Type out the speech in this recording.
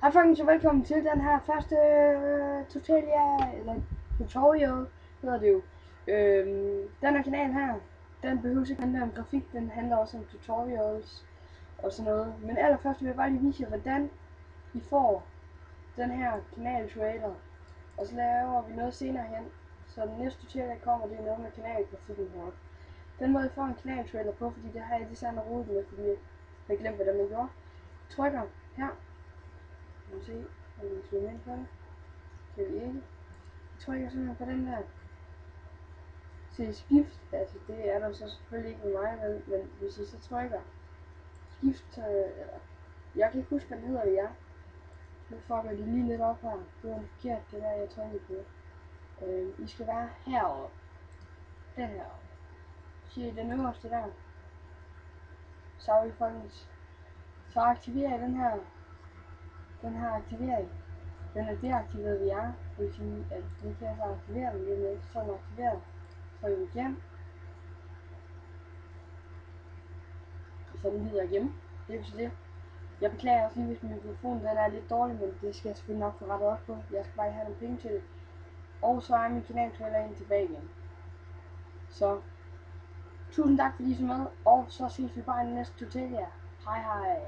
Hej folkens, og velkommen til den her første tutorial hedder det jo. Den her kanal her, den behøver ikke handle om grafik, den handler også om tutorials og sådan noget. Men allerførst vil jeg bare lige vise jer, hvordan I får den her kanal-trailer. Og så laver vi noget senere hen. Så den næste tutorial, der kommer, det er noget med kanalgrafikken her. Den måde I får en kanal-trailer på, fordi det har jeg designet rodet med, fordi jeg glemte, hvordan man gjorde. Trykker her. Nu se, om vi zoomer ind på det. Kan vi ikke. Jeg trykker simpelthen på den der. Se skift, altså det er der så selvfølgelig ikke med mig, men hvis I så trykker skift, eller jeg kan ikke huske, hvad den hedder ved jer. Nu fucker de lige lidt op her. Det var forkert, det der jeg trykkede på. I skal være heroppe. Den heroppe. Se den øverste der. Så er vi folkens. Så aktiverer I den her aktivering. Den er deaktiveret ved jer. Det vil sige, at nu kan jeg så aktivere den lige med. Så er den aktiveret. Så er vi igen. Så den lyder hjemme. Det vil sige det. Jeg beklager også lige, hvis min mikrofon den er lidt dårlig, men det skal jeg selvfølgelig nok få rettet op på. Jeg skal bare have nogle penge til det. Og så er min kanaltrailer ind tilbage igen. Så tusind tak fordi I så med, og så ses vi bare i den næste tutorial. Hej hej.